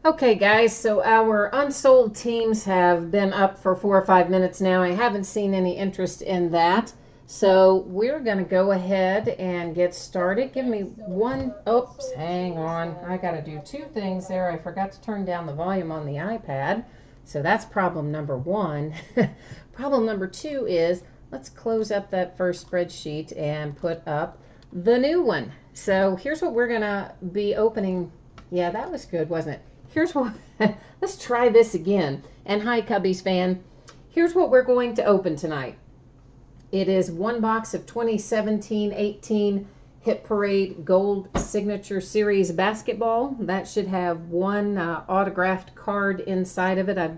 Okay, guys, so our unsold teams have been up for 4 or 5 minutes now. I haven't seen any interest in that. So we're going to go ahead and get started. Give me one. Oops, hang on. I got to do two things there. I forgot to turn down the volume on the iPad. So that's problem number one. Problem number two is let's close up that first spreadsheet and put up the new one. So here's what we're going to be opening. Yeah, that was good, wasn't it? Here's what, let's try this again. And hi, Cubbies fan. Here's what we're going to open tonight. It is one box of 2017-18 Hit Parade Gold Signature Series basketball. That should have one autographed card inside of it. I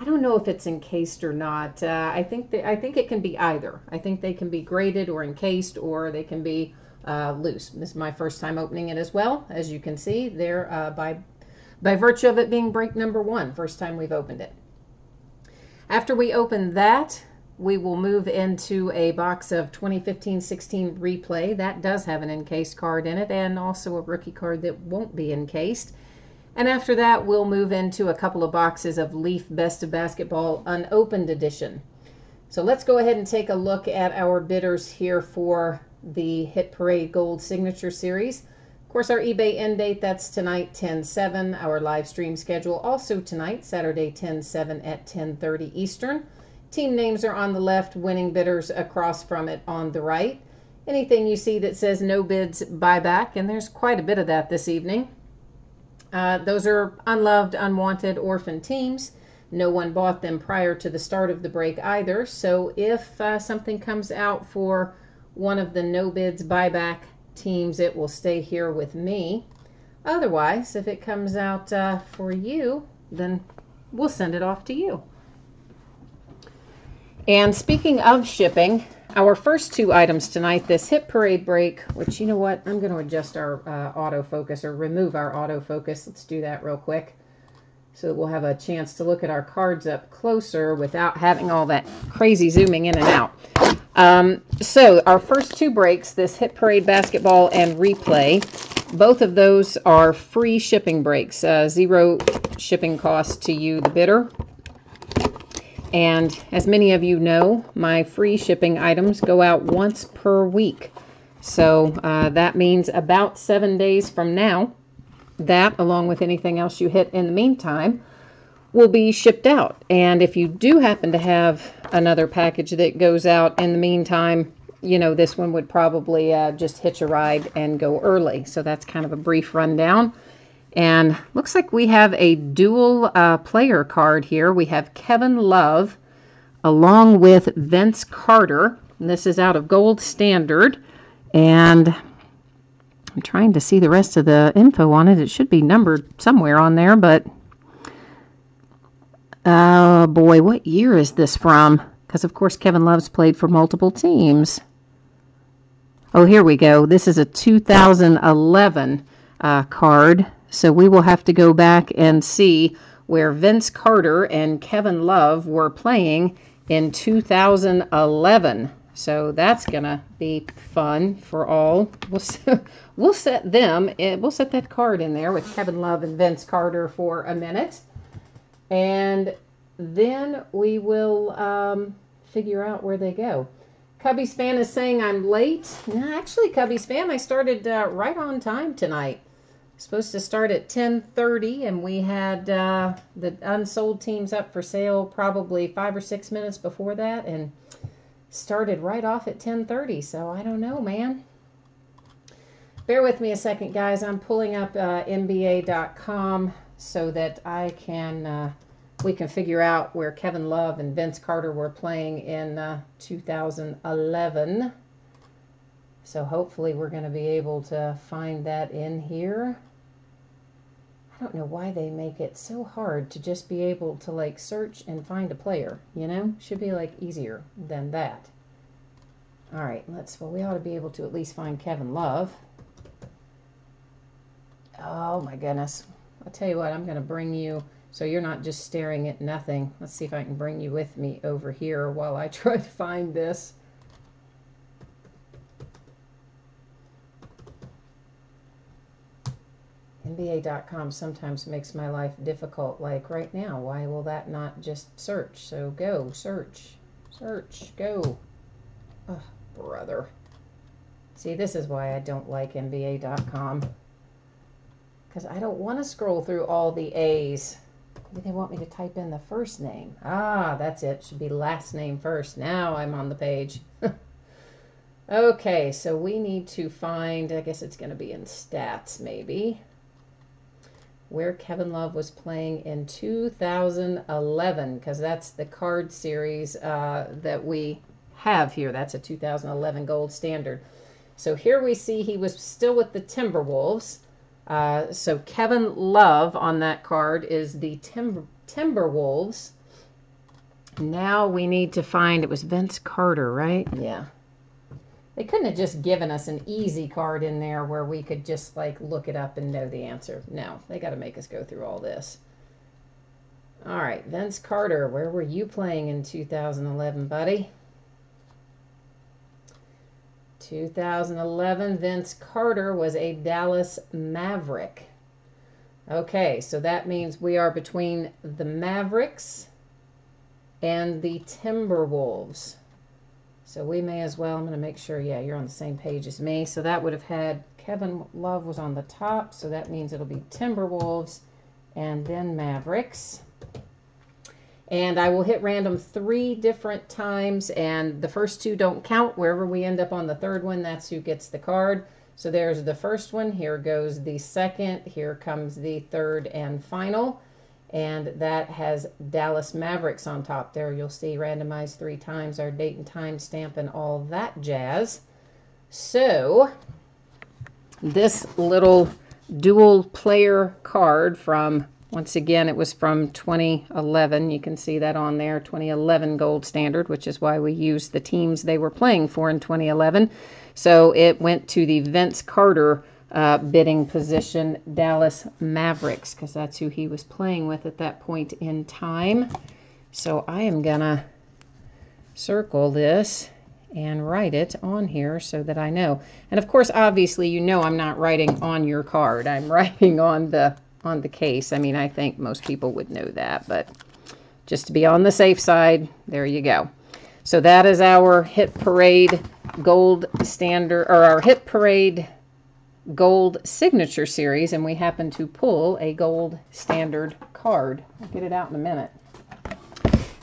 don't know if it's encased or not. I think it can be either. I think they can be graded or encased, or they can be loose. This is my first time opening it as well. As you can see, there by virtue of it being break number one, first time we've opened it. After we open that, we will move into a box of 2015-16 replay. That does have an encased card in it and also a rookie card that won't be encased. And after that, we'll move into a couple of boxes of Leaf Best of Basketball Unopened Edition. So let's go ahead and take a look at our bidders here for the Hit Parade Gold Signature Series. Of course, our eBay end date, that's tonight, 10/7. Our live stream schedule also tonight, Saturday, 10/7 at 10:30 Eastern. Team names are on the left, winning bidders across from it on the right. Anything you see that says no bids, buyback, and there's quite a bit of that this evening. Those are unloved, unwanted, orphan teams. No one bought them prior to the start of the break either. So if something comes out for one of the no bids, buyback teams, it will stay here with me. Otherwise, if it comes out for you, then we'll send it off to you. And speaking of shipping, our first two items tonight, this Hit Parade break, which, you know what, I'm going to adjust our autofocus, or remove our autofocus. Let's do that real quick so that we'll have a chance to look at our cards up closer without having all that crazy zooming in and out. So our first two breaks, this Hit Parade basketball and replay, both of those are free shipping breaks, zero shipping cost to you, the bidder. And as many of you know, my free shipping items go out once per week. So that means about 7 days from now, that, along with anything else you hit in the meantime, will be shipped out. And if you do happen to have another package that goes out in the meantime, you know, this one would probably just hitch a ride and go early. So that's kind of a brief rundown. And looks like we have a dual player card here. We have Kevin Love along with Vince Carter. And this is out of Gold Standard. And I'm trying to see the rest of the info on it. It should be numbered somewhere on there, but oh boy, what year is this from? Because of course Kevin Love's played for multiple teams. Oh, here we go. This is a 2011 card. So we will have to go back and see where Vince Carter and Kevin Love were playing in 2011. So that's going to be fun for all. We'll set that card in there with Kevin Love and Vince Carter for a minute. And then we will figure out where they go. Cubbies fan is saying I'm late. No, actually, Cubbies fan, I started right on time tonight. Supposed to start at 10:30, and we had the unsold teams up for sale probably 5 or 6 minutes before that, and started right off at 10:30. So I don't know, man. Bear with me a second, guys. I'm pulling up NBA.com so that we can figure out where Kevin Love and Vince Carter were playing in 2011. So hopefully we're going to be able to find that in here. I don't know why they make it so hard to just be able to like search and find a player, you know? Should be like easier than that. All right, we ought to be able to at least find Kevin Love. Oh my goodness. I'll tell you what, I'm going to bring you so you're not just staring at nothing. Let's see if I can bring you with me over here while I try to find this. NBA.com sometimes makes my life difficult, like right now. Why will that not just search? So go, search, go. Oh, brother. See, this is why I don't like NBA.com. Because I don't want to scroll through all the A's. Maybe they want me to type in the first name. Ah, that's it. Should be last name first. Now I'm on the page. Okay, so we need to find, I guess it's going to be in stats maybe, where Kevin Love was playing in 2011, because that's the card series that we have here. That's a 2011 gold standard. So here we see he was still with the Timberwolves. So Kevin Love on that card is the Timberwolves. Now we need to find, it was Vince Carter, right? Yeah. They couldn't have just given us an easy card in there where we could just like look it up and know the answer. No, they got to make us go through all this. All right, Vince Carter, where were you playing in 2011, buddy? 2011, Vince Carter was a Dallas Maverick. Okay, so that means we are between the Mavericks and the Timberwolves. So we may as well, I'm going to make sure, yeah, you're on the same page as me. So that would have had Kevin Love was on the top, so that means it'll be Timberwolves and then Mavericks. And I will hit random 3 different times, and the first 2 don't count. Wherever we end up on the third one, that's who gets the card. So there's the first one. Here goes the second. Here comes the third and final. And that has Dallas Mavericks on top there. You'll see randomized 3 times, our date and time stamp and all that jazz. So this little dual player card from, once again, it was from 2011. You can see that on there, 2011 gold standard, which is why we used the teams they were playing for in 2011. So it went to the Vince Carter bidding position, Dallas Mavericks, because that's who he was playing with at that point in time. So I am gonna circle this and write it on here so that I know. And of course, obviously, you know I'm not writing on your card. I'm writing on the case. I mean, I think most people would know that, but just to be on the safe side, there you go. So that is our Hit Parade gold standard, or our Hit Parade gold signature series, and we happen to pull a gold standard card. I'll get it out in a minute.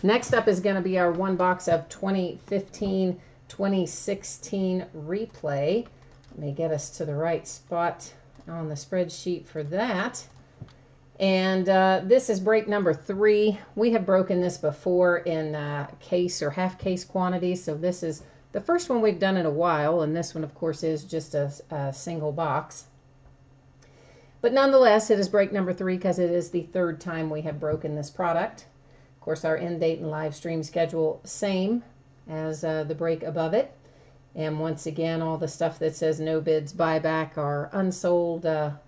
Next up is going to be our one box of 2015-2016 replay. Let me get us to the right spot on the spreadsheet for that. And this is break number 3. We have broken this before in case or half case quantities, so this is the first one we've done in a while, and this one, of course, is just a single box. But nonetheless, it is break number 3 because it is the 3rd time we have broken this product. Of course, our end date and live stream schedule, same as the break above it. And once again, all the stuff that says no bids buyback are unsold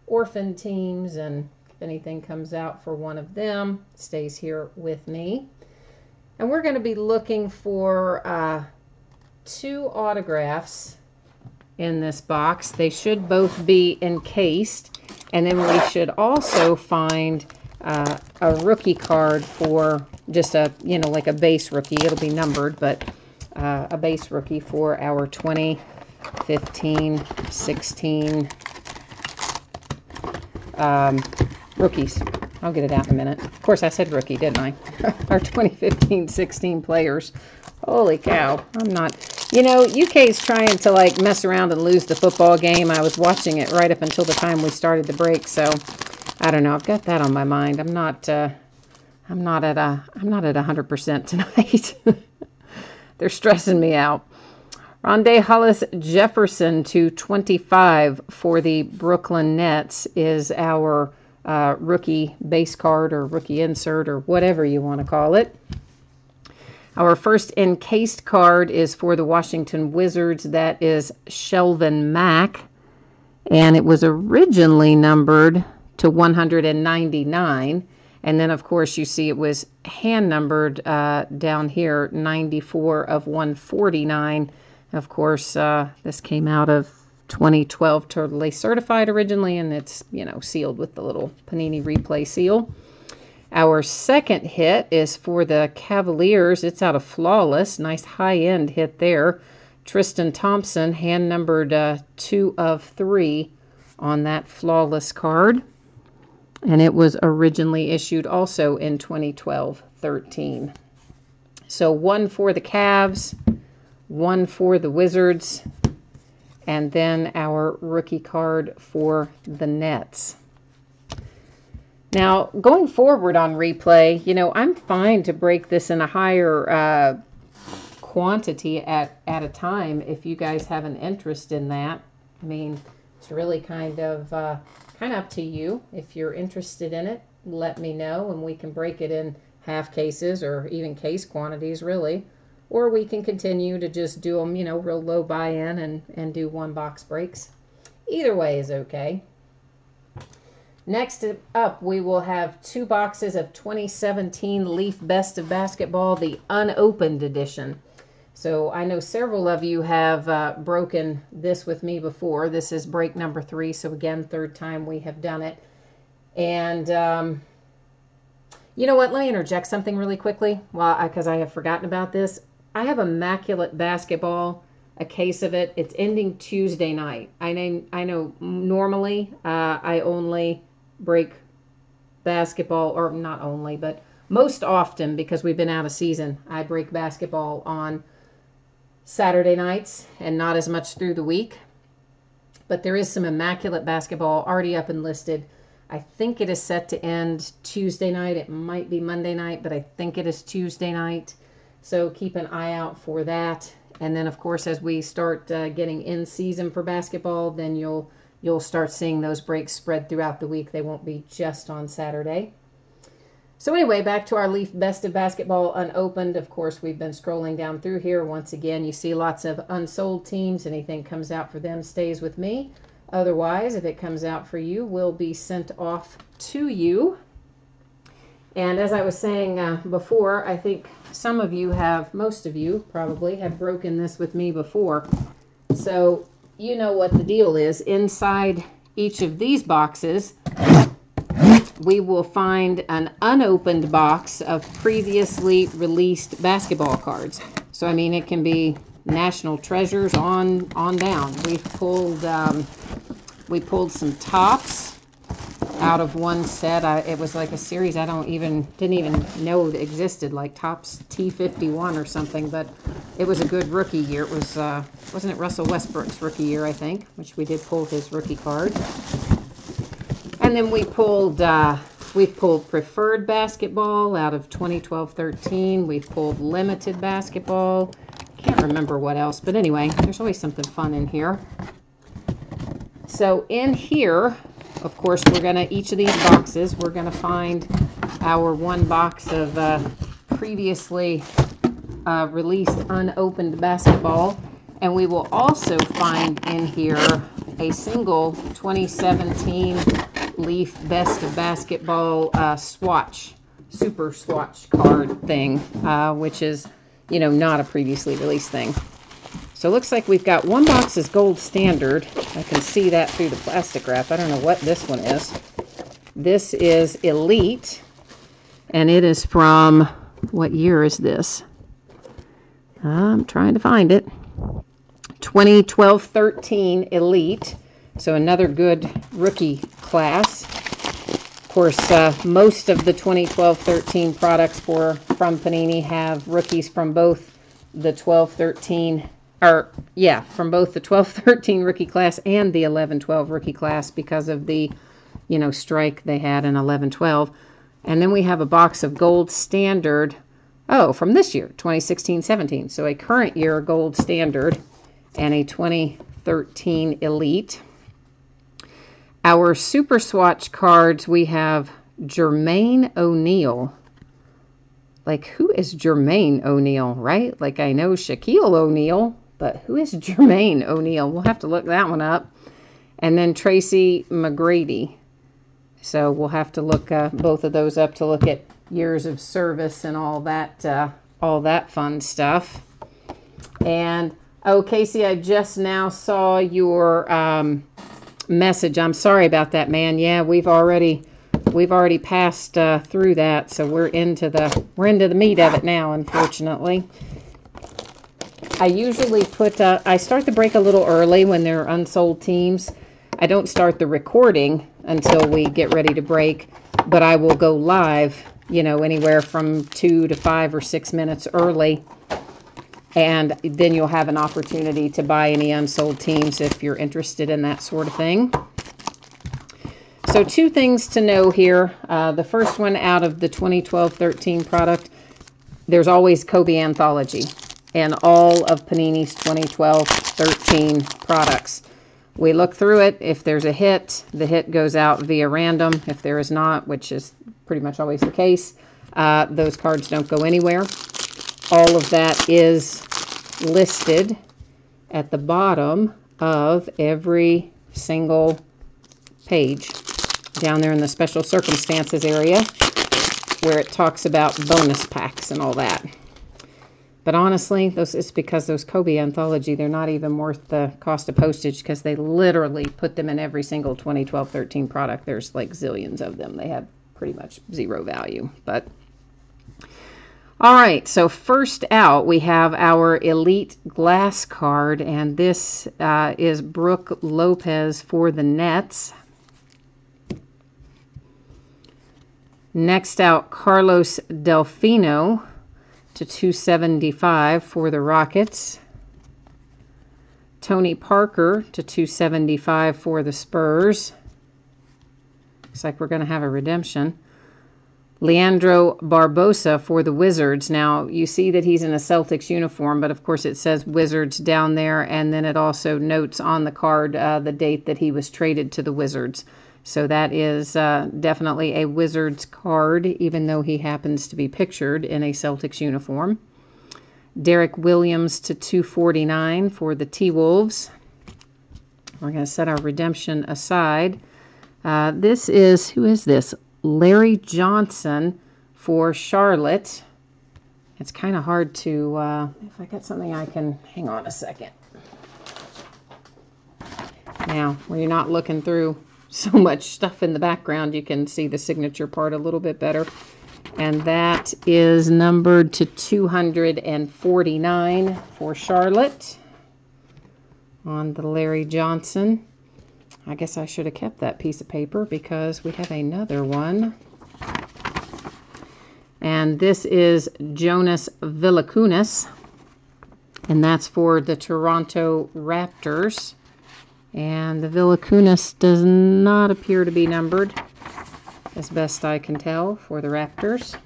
orphan teams, and if anything comes out for one of them, stays here with me. And we're going to be looking for 2 autographs in this box. They should both be encased, and then we should also find a rookie card for just a, you know, like a base rookie. It'll be numbered, but a base rookie for our 2015-16 rookies. I'll get it out in a minute. Of course, I said rookie, didn't I? Our 2015-16 players. Holy cow. I'm not... You know, UK's trying to, like, mess around and lose the football game. I was watching it right up until the time we started the break, so I don't know. I've got that on my mind. I'm not at 100% tonight. They're stressing me out. Rondé Hollis Jefferson to 25 for the Brooklyn Nets is our rookie base card or rookie insert or whatever you want to call it. Our first encased card is for the Washington Wizards. That is Shelvin Mack, and it was originally numbered to 199. And then, of course, you see it was hand numbered down here, 94 of 149. Of course, this came out of 2012 totally certified originally, and it's, you know, sealed with the little Panini Replay seal. Our second hit is for the Cavaliers. It's out of Flawless. Nice high-end hit there. Tristan Thompson, hand numbered 2 of 3 on that Flawless card. And it was originally issued also in 2012-13. So 1 for the Cavs, 1 for the Wizards, and then our rookie card for the Nets. Now, going forward on replay, you know, I'm fine to break this in a higher quantity at a time if you guys have an interest in that. I mean, it's really kind of up to you. If you're interested in it, let me know, and we can break it in half cases or even case quantities, really. Or we can continue to just do them, you know, real low buy-in and do 1 box breaks. Either way is okay. Next up, we will have 2 boxes of 2017 Leaf Best of Basketball, the unopened edition. So I know several of you have broken this with me before. This is break number 3, so again, 3rd time we have done it. And you know what? Let me interject something really quickly, because I have forgotten about this. I have Immaculate Basketball, a case of it. It's ending Tuesday night. I know normally I only break basketball, or not only, but most often, because we've been out of season, I break basketball on Saturday nights and not as much through the week. But there is some Immaculate Basketball already up and listed. I think it is set to end Tuesday night. It might be Monday night, but I think it is Tuesday night. So keep an eye out for that. And then, of course, as we start getting in season for basketball, then you'll start seeing those breaks spread throughout the week. They won't be just on Saturday. So anyway, back to our Leaf Best of Basketball unopened. Of course, we've been scrolling down through here. Once again, you see lots of unsold teams. Anything comes out for them stays with me. Otherwise, if it comes out for you, will be sent off to you. And as I was saying before, I think some of you have, most of you probably, have broken this with me before. So you know what the deal is. Inside each of these boxes, we will find an unopened box of previously released basketball cards. So, I mean, it can be national treasures on down. We pulled some tops out of one set. It was like a series I didn't even know that existed, like Tops T51 or something, but it was a good rookie year. It was, wasn't it Russell Westbrook's rookie year, I think, which we did pull his rookie card. And then we pulled Preferred Basketball out of 2012-13. We've pulled Limited Basketball. Can't remember what else, but anyway, there's always something fun in here. So in here, of course, each of these boxes, we're gonna find our 1 box of previously released unopened basketball, and we will also find in here a single 2017 Leaf Best of Basketball swatch, super swatch card thing, which is, you know, not a previously released thing. So it looks like we've got 1 box is gold standard. I can see that through the plastic wrap. I don't know what this one is. This is Elite, and it is from, what year is this? I'm trying to find it. 2012-13 Elite. So another good rookie class. Of course, most of the 2012-13 products from Panini have rookies from both the 12-13, from both the 12-13 rookie class and the 11-12 rookie class because of the, you know, strike they had in 11-12. And then we have a box of gold standard, from this year, 2016-17. So a current year gold standard and a 2013 Elite. Our super swatch cards, we have Jermaine O'Neal. Like, who is Jermaine O'Neal, right? Like, I know Shaquille O'Neal, but who is Jermaine O'Neal? We'll have to look that one up. And then Tracy McGrady. So we'll have to look both of those up to look at years of service and all that fun stuff. And Oh, Casey, I just now saw your message. I'm sorry about that, man. Yeah, we've already passed through that, so we're into the meat of it now, unfortunately. I usually I start the break a little early when there are unsold teams. I don't start the recording until we get ready to break, but I will go live, anywhere from 2 to 5 or 6 minutes early. And then you'll have an opportunity to buy any unsold teams if you're interested in that sort of thing. So 2 things to know here. The first one, out of the 2012-13 product, there's always Kobe Anthology and all of Panini's 2012-13 products. We look through it. If there's a hit, the hit goes out via random. If there is not, which is pretty much always the case, those cards don't go anywhere. All of that is listed at the bottom of every single page down there in the special circumstances area where it talks about bonus packs and all that. But honestly, it's because those Kobe Anthology, they're not even worth the cost of postage because they literally put them in every single 2012-13 product. There's like zillions of them. They have pretty much zero value. But all right, so first out, we have our Elite Glass card, and this is Brooke Lopez for the Nets. Next out, Carlos Delfino to 275 for the Rockets. Tony Parker to 275 for the Spurs. Looks like we're going to have a redemption. Leandro Barbosa for the Wizards. Now, you see that he's in a Celtics uniform, but of course it says Wizards down there, and then it also notes on the card the date that he was traded to the Wizards. So that is definitely a Wizards card, even though he happens to be pictured in a Celtics uniform. Derek Williams to 249 for the T-Wolves. We're going to set our redemption aside. This is, who is this? Larry Johnson for Charlotte. It's kind of hard to, if I got something I can, hang on a second. Now, where you're not looking through so much stuff in the background, you can see the signature part a little bit better. And that is numbered to 249 for Charlotte on the Larry Johnson. I guess I should have kept that piece of paper because we have another one. And this is Jonas Valanciunas, and that's for the Toronto Raptors. And the Valanciunas does not appear to be numbered, as best I can tell, for the Raptors.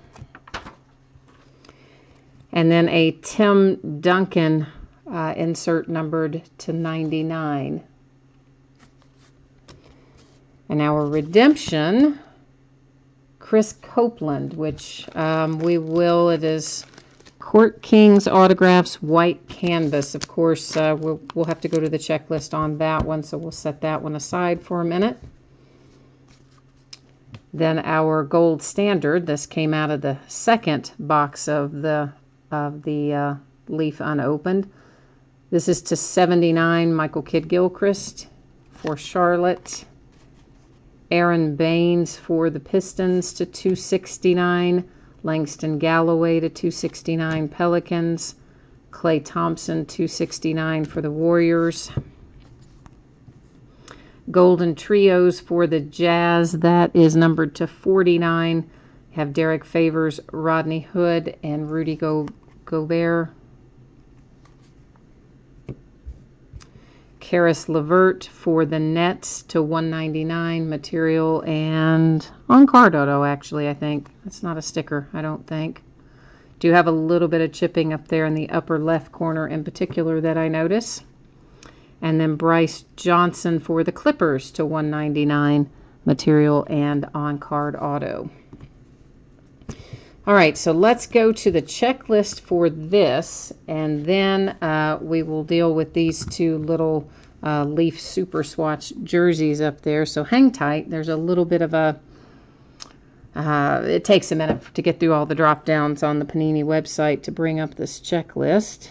And then a Tim Duncan insert numbered to 99. And our redemption, Chris Copeland, which it is Court King's Autographs White Canvas. Of course, we'll have to go to the checklist on that one, so we'll set that one aside for a minute. Then our Gold Standard. This came out of the second box of the Leaf unopened. This is to 79, Michael Kidd-Gilchrist for Charlotte. Aaron Baines for the Pistons to 269. Langston Galloway to 269 Pelicans. Klay Thompson 269 for the Warriors. Golden Trios for the Jazz. That is numbered to 49. Have Derek Favors, Rodney Hood, and Rudy Gobert. Karis LeVert for the Nets to 199 material and on card auto, actually, I think. That's not a sticker, I don't think. Do have a little bit of chipping up there in the upper left corner in particular that I notice. And then Bryce Johnson for the Clippers to 199 material and on card auto. All right, so let's go to the checklist for this, and then we will deal with these two little Leaf Super Swatch jerseys up there. So hang tight. There's a little bit of a, it takes a minute to get through all the drop downs on the Panini website to bring up this checklist.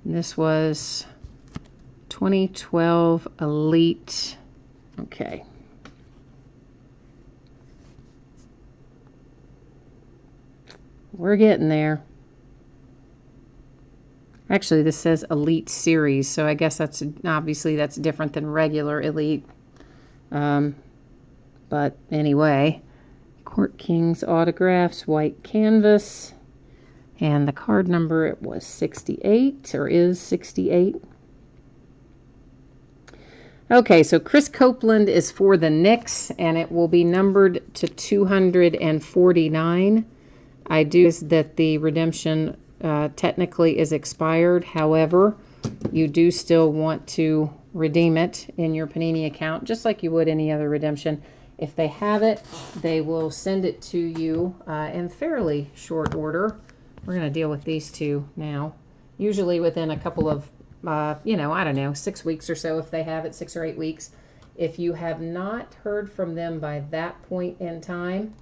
This was 2012 Elite. Okay. We're getting there. Actually, this says Elite Series, so I guess that's obviously that's different than regular Elite. But anyway, Court Kings autographs, white canvas, and the card number, it was 68, or is 68. Okay, so Chris Copeland is for the Knicks, and it will be numbered to 249. I do that the redemption technically is expired. However, you do still want to redeem it in your Panini account, just like you would any other redemption. If they have it, they will send it to you in fairly short order. We're going to deal with these two now. Usually within a couple of, you know, I don't know, 6 weeks or so if they have it, 6 or 8 weeks. If you have not heard from them by that point in time,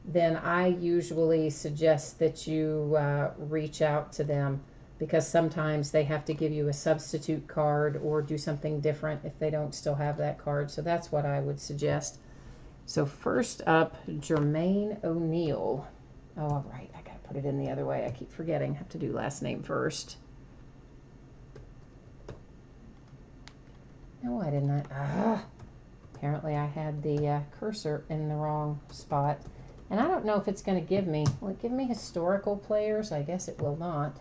then I usually suggest that you reach out to them, because sometimes they have to give you a substitute card or do something different if they don't still have that card. So that's what I would suggest. So first up, Jermaine O'Neal. Oh, all right. I got to put it in the other way. I keep forgetting. I have to do last name first. No, I did not. Apparently I had the cursor in the wrong spot. And I don't know if it's going to give me, will it give me historical players? I guess it will not.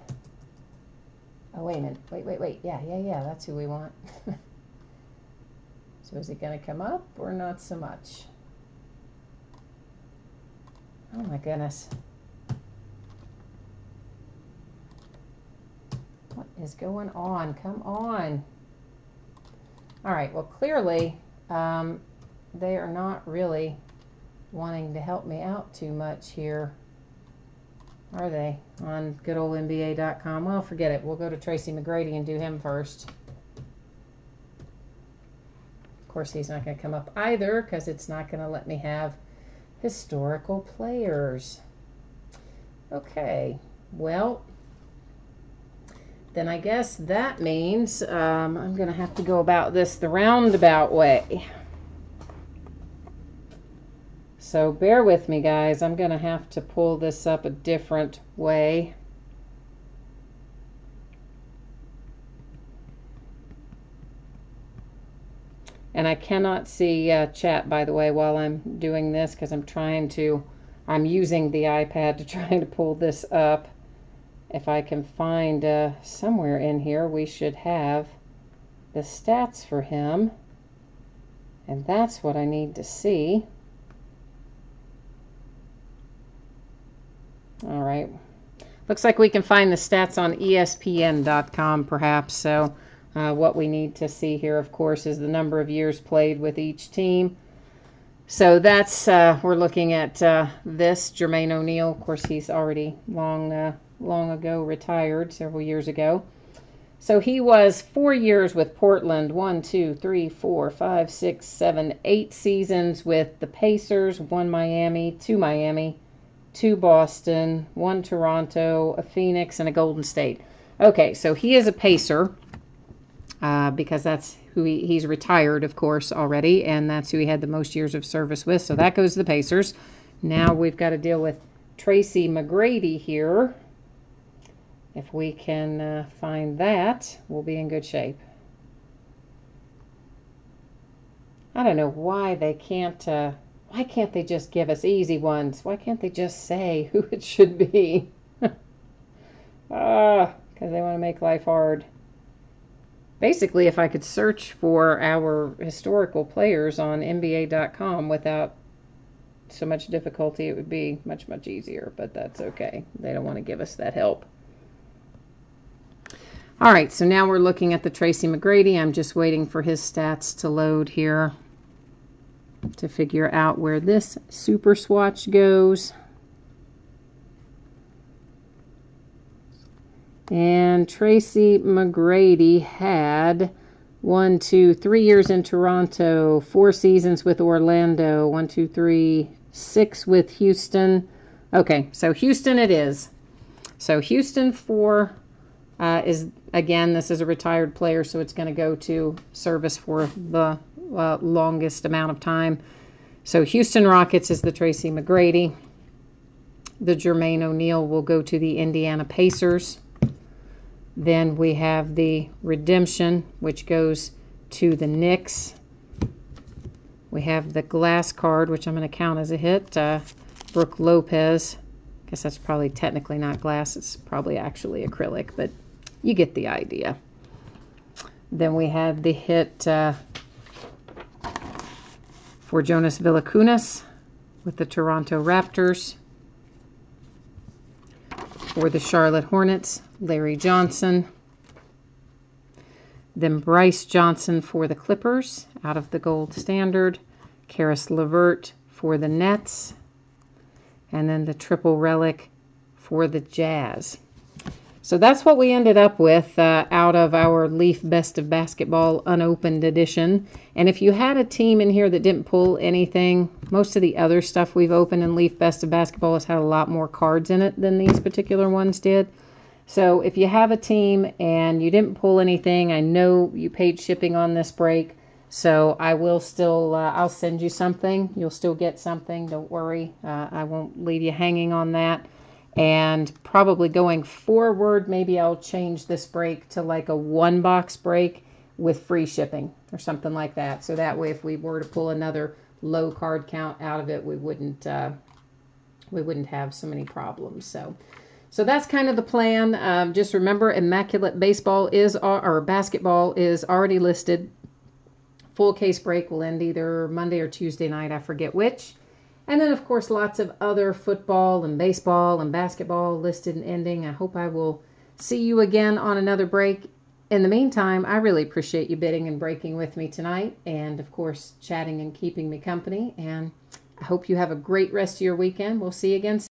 Oh, wait a minute. Wait. Yeah, that's who we want. So is it going to come up or not so much? Oh my goodness. What is going on? Come on. All right, well, clearly they are not really wanting to help me out too much here, are they, on good old NBA.com? Well, forget it. We'll go to Tracy McGrady and do him first. Of course, he's not going to come up either because it's not going to let me have historical players. Okay, well, then I guess that means I'm going to have to go about this the roundabout way. So bear with me, guys. I'm going to have to pull this up a different way. And I cannot see chat, by the way, while I'm doing this, because I'm using the iPad to try to pull this up. If I can find somewhere in here, we should have the stats for him. And that's what I need to see. All right. Looks like we can find the stats on ESPN.com perhaps. So what we need to see here, of course, is the number of years played with each team. So that's, we're looking at this, Jermaine O'Neal. Of course, he's already long ago retired, several years ago. So he was 4 years with Portland, 1, 2, 3, 4, 5, 6, 7, 8 seasons with the Pacers, 1 Miami, 2 Miami, 2 Boston, 1 Toronto, a Phoenix, and a Golden State. Okay, so he is a Pacer because that's who he's retired, of course, already, and that's who he had the most years of service with. So that goes to the Pacers. Now we've got to deal with Tracy McGrady here. If we can find that, we'll be in good shape. I don't know why they can't, why can't they just give us easy ones? Why can't they just say who it should be? Because they want to make life hard. Basically, if I could search for our historical players on NBA.com without so much difficulty, it would be much, much easier. But that's okay. They don't want to give us that help. All right, so now we're looking at the Tracy McGrady. I'm just waiting for his stats to load here to figure out where this super swatch goes. And Tracy McGrady had 1, 2, 3 years in Toronto, 4 seasons with Orlando, 1, 2, 3, 6 with Houston. Okay, so Houston it is. So Houston is Again, this is a retired player, so it's going to go to service for the longest amount of time. So Houston Rockets is the Tracy McGrady. The Jermaine O'Neal will go to the Indiana Pacers. Then we have the Redemption, which goes to the Knicks. We have the glass card, which I'm going to count as a hit. Brooke Lopez. I guess that's probably technically not glass. It's probably actually acrylic, but you get the idea. Then we have the hit for Jonas Valanciunas with the Toronto Raptors. For the Charlotte Hornets, Larry Johnson. Then Bryce Johnson for the Clippers out of the gold standard. Karis LeVert for the Nets. And then the triple relic for the Jazz. So that's what we ended up with out of our Leaf Best of Basketball unopened edition. And if you had a team in here that didn't pull anything, most of the other stuff we've opened in Leaf Best of Basketball has had a lot more cards in it than these particular ones did. So if you have a team and you didn't pull anything, I know you paid shipping on this break. So I will still, I'll send you something. You'll still get something. Don't worry. I won't leave you hanging on that. And probably going forward, maybe I'll change this break to like a 1-box break with free shipping or something like that. So that way, if we were to pull another low card count out of it, we wouldn't have so many problems. So that's kind of the plan. Just remember, Immaculate Baseball or Basketball is already listed. Full case break will end either Monday or Tuesday night. I forget which. And then, of course, lots of other football and baseball and basketball listed and ending. I hope I will see you again on another break. In the meantime, I really appreciate you bidding and breaking with me tonight. And, of course, chatting and keeping me company. And I hope you have a great rest of your weekend. We'll see you again soon.